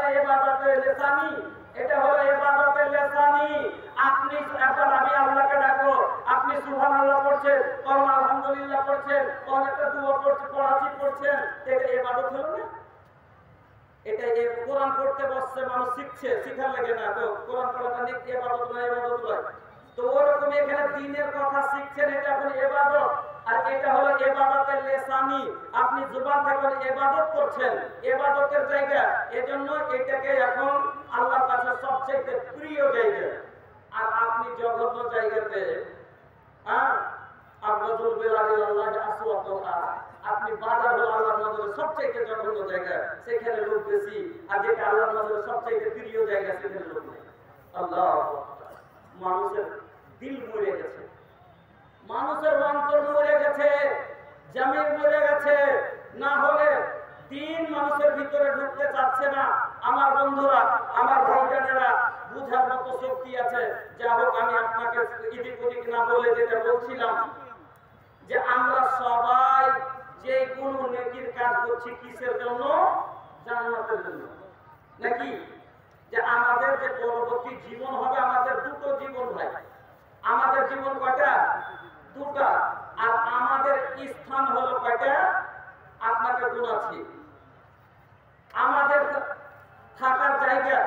হলো ইবাদতে লিসানি, এটা হলো ইবাদতে লিসানি। আপনি এখন আমি আল্লাহকে ডাকবো, আপনি সুবহানাল্লাহ পড়ছেন, কোন আলহামদুলিল্লাহ পড়ছেন, কোন একটা দোয়া পড়ছেন, পড়াচ্ছি পড়ছেন, এটা ইবাদত হলো না? এটা কোরআন পড়তে বসছে, মানুষ শিখছে, শিখার লাগে না তো কোরআন পড়াটা নিয়ে ইবাদত না, ইবাদত নয়। তো ওরকম এখানে দ্বীনের কথা শিখছেন, এটা এখন ইবাদত। আর এটা হলো ইবাদতের লিসানি, আপনি জবান থেকে ইবাদত করছেন, ইবাদতের জায়গা। এজন্য এটাকে এখন আল্লাহর কাছে সবচেয়ে প্রিয় জায়গা। আর আপনি জঘন্য জায়গাতে আপনি বাজার হলো আল্লাহর নজরে সবচেয়ে জঘন্য জায়গা, সেখানে লোক বেশি। আর যেটা আল্লাহর নজরে সবচেয়ে প্রিয় জায়গা, সেখানে লোক নেই। আল্লাহ, মানুষের দিল মরে গেছে, মানুষের অন্তর মরে গেছে, জমির মরে গেছে। না হলে দিন মানুষের ভিতরে ঢুকতে চাচ্ছে না। আমার বন্ধুরা, আমার ভাইজানেরা, বুঝার মতো শক্তি আছে। যা হোক, আমি আপনাকে এদিক ওদিক না বলে যেটা বলছিলাম, যে আমরা সবাই যে কোনো নেকির কাজ করছি কিসের জন্য? জান্নাতের জন্য, নাকি? যে আমাদের যে পরবর্তী জীবন হবে, আমাদের দুটো জীবন ভাই। আমাদের জীবন কয়টা? দুটা। আর আমাদের স্থান হলো কয়টা? আপনাকে গুনাচ্ছি। আমাদের থাকার জায়গা,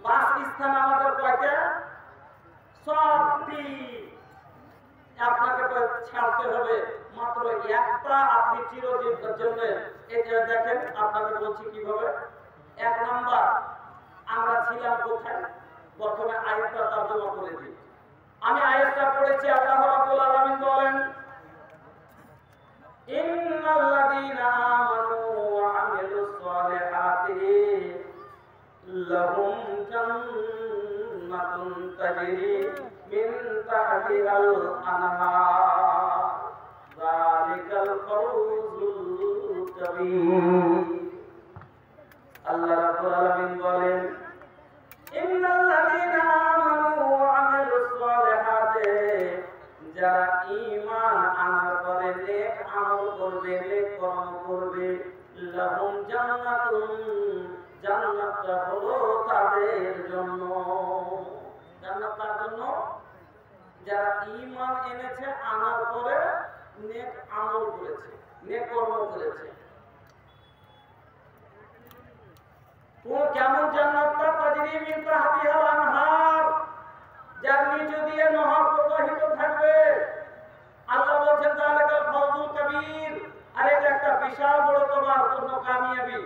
বাসস্থান আমাদের কয়টা? সবটি আপনাকে ছাড়তে হবে। মাত্র একটা আপনি চিরজীবনের জন্য। এটা দেখেন, আপনাকে বলছি কিভাবে। এক নাম্বার, আমরা ছিলাম কোথায়? প্রথমে আয়াতটা তর্জমা করে দিই। আমি আয়াতটা পড়েছি। আল্লাহ রাব্বুল আলামিন বলেন, ইন্নাল্লাযীনা আমানু ওয়া আমিলুস সালিহাতি লাহুম জান্নাতুন তাজরি মিন তাহতিহাল আনহার যালিকাল ফাওজুল কাবীর। আল্লাহ রাব্বুল আলামিন বলেন, ইন্নাল্লাযীনা আমানু ওয়া আমিলুস সালিহাতি, যারা ঈমান আনার পরে নেক আমল করবে, নেক কর্ম করবে, লাহুম জান্নাতুন, জান্নাতটা হলো তাদের জন্য। জান্নাত তার জন্য যারা ঈমান এনেছে, আনার পরে নেক আমল করেছে, নেক কর্ম করেছে। কেমন জান্নাতটা? তাজরি মিন তাহতিহাল আনহার, যার নিচে দিয়ে নহর প্রবাহিত থাকবে। আল্লাহ বলেন যালিকাল ফাওজুল কাবীর, আর এটা একটা বিশাল বড় তোমার জন্য কামিয়াবি।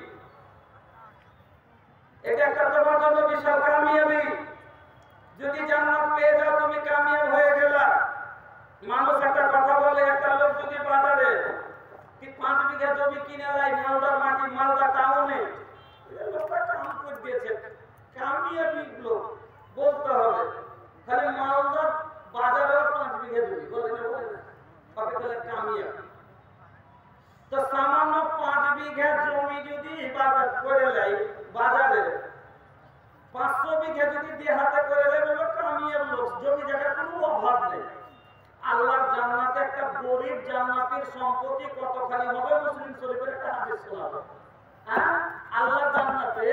এটা একটা তোমার জন্য বিশাল কামিয়াবি। যদি জান্নাত পেয়ে যাও, তুমি কামিয়াব হয়ে গেলা। মানুষ একটা কথা বলে, একটা লোক যদি বাজারে 5 বিঘা জমি কিনে নেয় মালদার মাটি, মালদা টাউনে, লোকটা কাম করে দিয়েছে, কামিয়াবি লোক বলতে হবে। খালি মালদা বাজারে 5 বিঘা জমি বলে না, তাকে বলে কামিয়াব। তো সামান্য 5 বিঘা জমি যদি বাজার করে নেয়, বাজারে 500 বিঘা যদি দিয়ে হাতে করে নেয়, বলে কামিয়াব লোক, জমি জায়গার কোনো অভাব নেই। আল্লাহর জান্নাতে একটা গরিব জান্নাতের সম্পত্তি কতখানি হবে? মুসলিম শরীফের একটা হাদিস শোনাবো। আল্লাহর জান্নাতে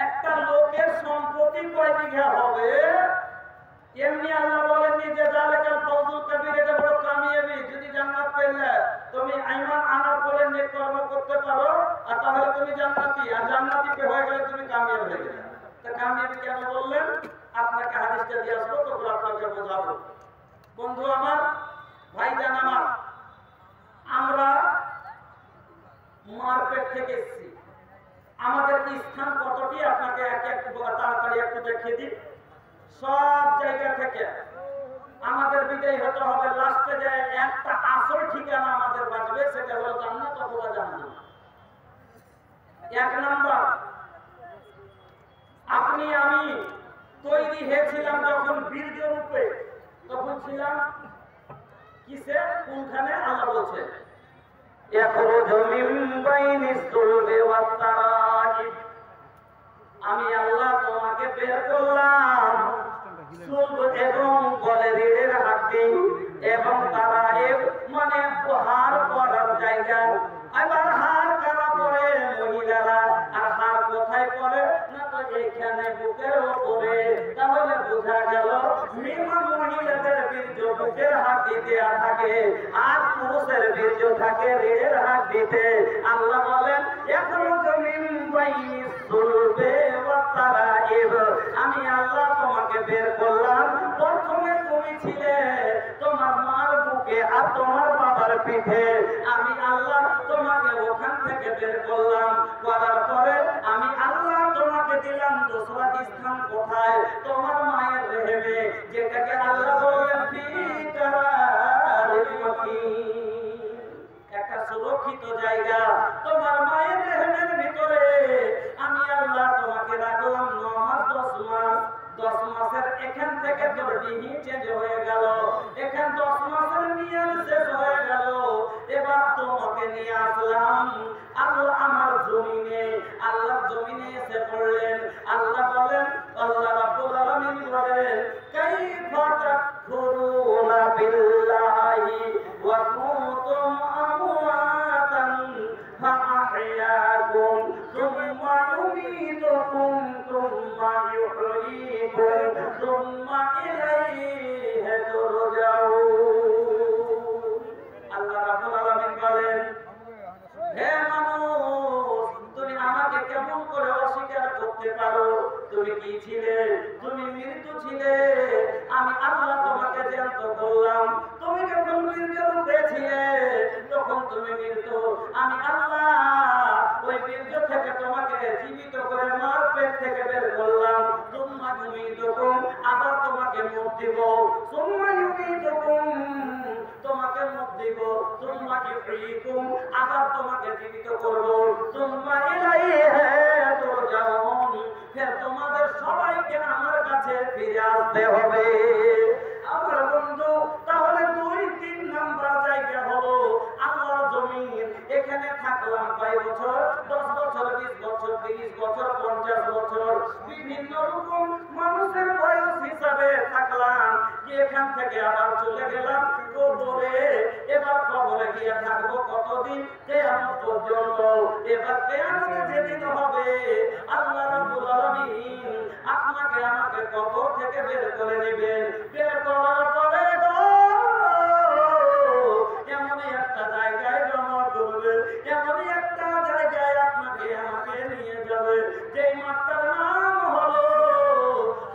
একটা লোকের সম্পত্তি কয় বিঘা হবে? এমনি আল্লাহ বলেননি যে যালিকাল ফাওজুল কাবীর, এটা বড় কামিয়াবি। যদি জান্নাত পেলে তুমি ঈমান আনার পরে নেক কর্ম করতে পারো, আর তাহলে তুমি জান্নাতি। আর জান্নাতি হয়ে গেলে তুমি কামিয়াব হয়ে গেলে। তা কামিয়াবি কেন বললেন? আপনাকে হাদিসটা দিয়ে আসবো, তখন আপনাকে বোঝাবো। বন্ধু আমার, ভাইজান আমার, আমরা মার্কেট থেকে এসেছি। আমাদের স্থান কতটি আপনাকে একটু তাড়াতাড়ি একটু দেখিয়ে দিই। সব জায়গা থেকে আমাদের বিদায় হতে হবে। লাস্টে যে একটা আসল ঠিকানা আমাদের বাঁচবে, সেটা হলো জান্নাত অথবা জাহান্নাম। এক নাম্বার, আপনি আমি তৈরি হয়েছিলাম যখন বীর্য রূপে, তখন ছিলাম কিসে? কোনখানে? আল্লাহ বলছে, আমি আল্লাহ তোমাকে বের করলাম চুল এবং গলে রিড়ের হাড্ডি এবং তারা মানে হাড় পড়ার জায়গা। এবার হাড় কারা পড়ে? মহিলারা। আর হাড় কোথায় পড়ে? এখানে বুকের উপরে, তাহলে বোঝা গেল মহিলাদের বীর্য বুকের হাড্ডি দেয়া থাকে আর পুরুষের বীর্য থাকে রেড়ের হাড্ডিতে। আল্লাহ বলেন এখনো জমিন বাইনি সুলবে ওয়া তারাইব, আমি আল্লাহ তোমাকে বের করলাম। প্রথমে তুমি ছিলে তোমার মার বুকে আর তোমার বাবার পিঠে, আমি আল্লাহ তোমাকে ওখান থেকে বের করলাম। করার পরে আমি আল্লাহ তোমাকে দিলাম দোসরা স্থান কোথায়? তোমার মায়ের রেহেমে, যেটাকে আল্লাহ বললেন একটা সুরক্ষিত জায়গা তোমার মায়ের রেহেমের ভিতরে। আমি আল্লাহ তোমাকে রাখলাম 9 মাস 10 মাস। 10 মাসের এখান থেকে তোর ডিঙি চেঞ্জ হয়ে গেল, এখান 10 মাসের মেয়াদ শেষ হয়ে গেল। এবার তোমাকে নিয়ে আসলাম আল্লাহ আমার জমিনে। আল্লাহর জমিনে এসে পড়লেন। আল্লাহ বলেন, আল্লাহ রাব্বুল আলামিন বলেন কাইফা তাকফুরুনা বিল্লাহি ওয়া কুনতুম আমওয়াতান ফাআহইয়াকুম সুম্মা ইউমীতুকুম সুম্মা ইউহয়ীকুম সুম্মা ইলাইহি তুরজাউন। আল্লাহ রাব্বুল আলামিন বলেন, হে মানুষ, তুমি আমাকে কেমন করে অস্বীকার করতে পারো? তুমি কি ছিলে? তুমি মৃত্যু ছিলে। আমি আল্লাহ তোমাকে জ্যান্ত করলাম। তুমি যখন মৃত্যু রূপে ছিলে তখন তুমি মৃত্যু। আমি আল্লাহ ওই মৃত্যু থেকে তোমাকে জীবিত করে মার পেট থেকে বের করলাম। সুম্মা ইউমীতুকুম, আবার তোমাকে মুখ দিব। সুম্মা ইউমীতুকুম, তোমাকে মুখ দিব। সুম্মা ইউহয়ীকুম, আবার তোমাকে জীবিত করব। সুম্মা ইলাইহি তুরজাউন, ফের তোমাদের সবাইকে আমার কাছে ফিরে আসতে হবে। আমার বন্ধু, তাহলে 2-3 নাম্বার জায়গা হলো আল্লাহর জমিন। এখানে থাকলাম কয় বছর? 10 বছর, 20 বছর, 30 বছর, 50 বছর, বিভিন্ন রকম মানুষের বয়স হিসাবে থাকলাম। কি এখান থেকে আবার চলে গেলাম কবরে। এবার কবরে গিয়ে থাকবো কতদিন? কিয়ামত পর্যন্ত। এবার কিয়ামতে যেদিন হবে আল্লাহ রাব্বুল আলামিন আপনাকে আমাকে কবর থেকে বের করে নেবেন। বের করার পরে এমনই একটা জায়গায় জমা করবে, এমনই একটা জায়গায় আপনাকে আমাকে নিয়ে যাবে, যেই মাঠটার নাম হলো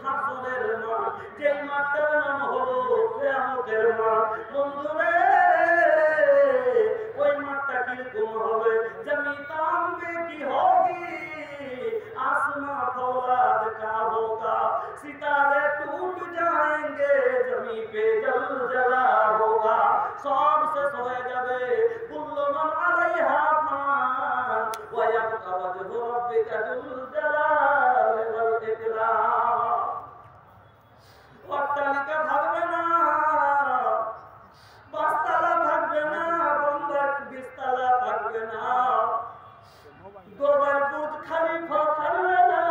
হাসরের মাঠ, যেই মাঠটার নাম হলো কিয়ামতের মাঠ। বন্ধুরে, ওই মাঠটা কিরকম হবে? জমিতান में की होगी, आसमां फौलाद का होगा, सितारे टूट जाएंगे, जमी पे जलजला होगा। सब से सोए जाबे कुल्लु मन अलैहा फान वा यबका वजहु रब्बिका जुल जलाल वल इकराम। অট্টালিকা থাকবে না, পাঁচতলা থাকবে না, বন্ধের 20 তলা থাকবে না, গোবর দুধ খালিফা থাকবে না,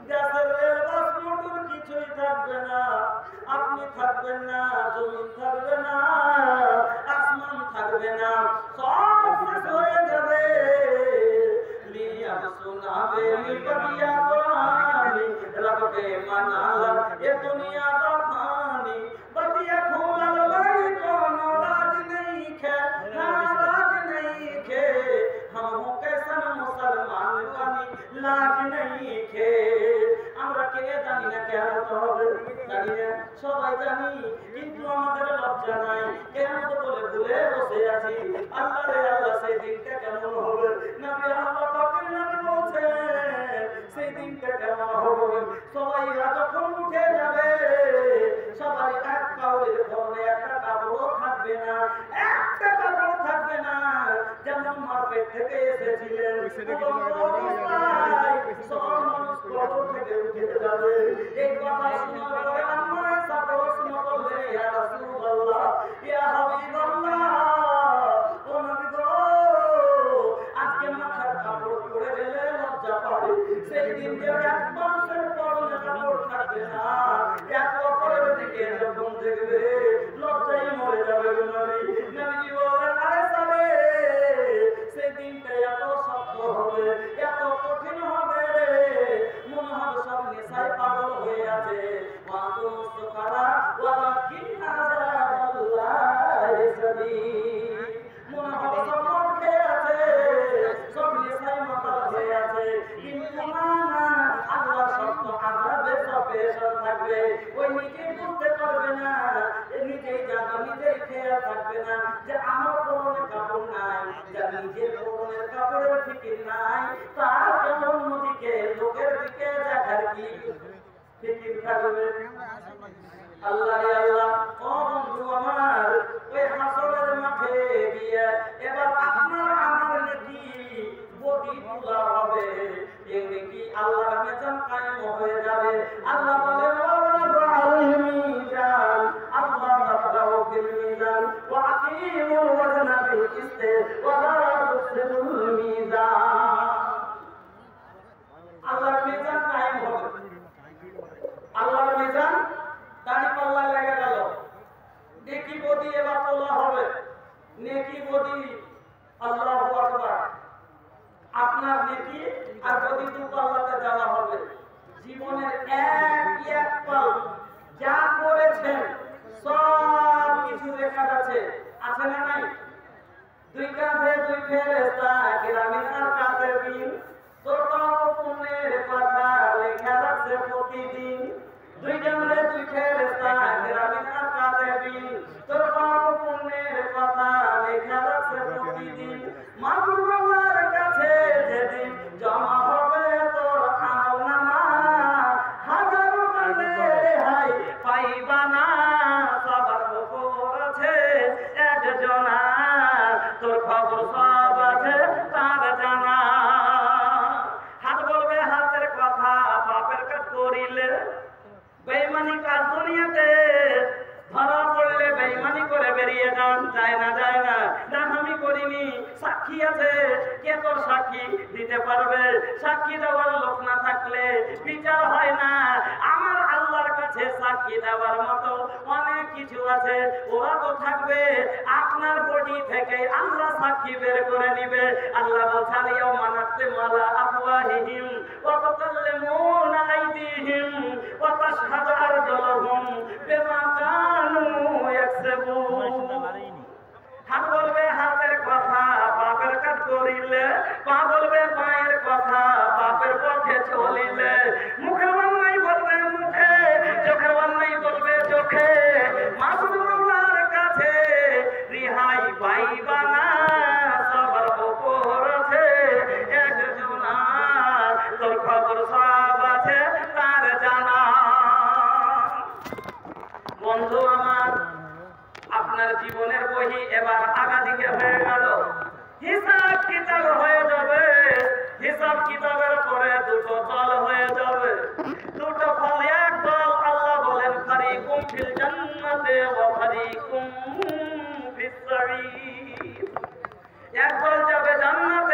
গ্যাসের রেল বাস মোটর কিছুই থাকবে না। আপনি থাকবেন না, জমিন থাকবে না, আসমান থাকবে না, সব শেষ হয়ে যাবে। লিয়া সুনাবে লিয়া কোরআনি रब के मनाला ये दुनिया बखानी बतिया फूलल भाई कोनो लाज नहीं खे, नाराज नहीं खे। हम कैसन मुसलमान बनी लाज नहीं खे। আমরা কে জানি না কেমন হবে, জানি না, সবাই জানি, কিন্তু আমাদের লজ্জা নাই। কেমন বলে ভুলে বসে আছি। আল্লাহ রে আল্লাহ, সেই দিনটা কেমন হবে? নবী আল্লাহ পাকের নবী বলছেন সেই দিনটা কেমন হবে? সবাই যখন উঠে যাবে, সবাই এক কাউরের ধরে একটা কাপড় থাকবে না, একটা কাপড় থাকবে না। যেমন মার পেট থেকে এসেছিলেন সব মানুষ কবর থেকে উঠে যাবে। এই কথা শোনার পরে আম্মা এসা প্রশ্ন করলেন, ইয়া রাসূলুল্লাহ, ইয়া হাবিবাল্লাহ, ও নবী গো, আজকে মাথার কাপড় পরে গেলে লজ্জা পাবে। সেই দিন যে এক মানুষের পরনে কাপড় থাকবে না, এক অপরের দিকে যখন দেখবে লজ্জায় মরে যাবে। নবী বলেন, আরে সালে, সেই দিনটা এত শক্ত হবে, এত কঠিন হবে ওই নিজেই বুঝতে পারবে না, নিজেই জানো, নিজেই খেয়াল থাকবে না যে আমার পরনে কাপড় নাই, যার নিজের পরনের কাপড়ের ফিকির নাই, তার কেমন নদীকে লোকের দিকে দেখার কি ফিকির থাকবে? আল্লাহ রে আল্লাহ, ও বন্ধু আমার, ওই হাসরের মাঠে গিয়ে এবার আপনার আমার নেকি বডি তোলা হবে, এই নেকি আল্লাহর মিজান কায়েম হয়ে যাবে। আল্লাহ বলে আল্লাহ রাব্বাহু বিল মিজান ওয়া আকিমুল ওয়াজনা বিল কিসতি ওয়া লা তুখসিরুল মিজান। আল্লাহর মিজান কায়েম হবে, আল্লাহর মিজান দাড়ি পাল্লা লেগে গেল, নেকি বডি এবার তোলা হবে, নেকি বডি, আল্লাহু আকবার, আপনার নেকি আর বডি দুটো আল্লাহতে দেওয়া হবে। জীবনের এক পল যা করেছেন সব কিছু লেখা আছে, আছে না নাই? দুই কাঁধে দুই ফেরেশতা কিরামিন আর কাতিবিন, তোর পাপ পুণ্যের কথা লেখা আছে প্রতিদিন। দুই কাঁধে দুই ফেরেশতা কিরামিন আর কাতিবিন, তোর পাপ পুণ্যের কথা লেখা আছে প্রতিদিন। মাহবুব আল্লাহর কাছে যেদিন জমা হবে তোর আমলনামা, হাজারো কালে রেহাই পাইবা না, সবার খবর আছে একজনা, তোর খবর সব আছে তার জানা। হাত বলবে হাতের কথা, বাপের কাজ করিলে বেঈমানি কাজ দুনিয়াতে ধরা পড়লে বেঈমানি করে বেরিয়ে যান, যায় না যায় না, না আমি করিনি, সাক্ষী আছে, কে তোর সাক্ষী দিতে পারবে? সাক্ষী দেওয়ার লোক না থাকলে বিচার হয় না। আমার আল্লাহর কাছে সাক্ষী দেওয়ার মতো অনেক কিছু আছে, ওরা তো থাকবে, আপনার বডি থেকে আল্লাহ সাক্ষী বের করে নিবে। আল্লাহ বলছেন ইয়াউমা নাখতিমু আলা আফওয়াহিহিম ওয়া তুকাল্লিমুনা আইদিহিম ওয়া তাশহাদু আরজুলুহুম বিমা কানু ইয়াকসিবুন। হাত বলবে হাতের কথা, বাপের কাজ করিলে, পা বলবে পায়ের কথা, বাপের পথে চলিলে, মুখে অন্যায় বলবে মুখে, চোখে অন্যায় বলবে চোখে, মাসুদুল্লাহর কাছে রিহাই পাইবা না, সবার উপর আছে একজনা, তোর খবর সব আছে তার জানা। বন্ধু আমার, আপনার জীবনের বহি এবার আগাদিকে হয়ে গেল, হিসাব কিতাব হয়ে যাবে। হিসাব কিতাবের পরে দুটো দল হয়ে যাবে, দুটো ফল, এক দল আল্লাহ বলেন ফারিকুম ফিল জান্নাতে ওয়া ফারিকুম ফিস সাঈর, এক দল যাবে জান্নাত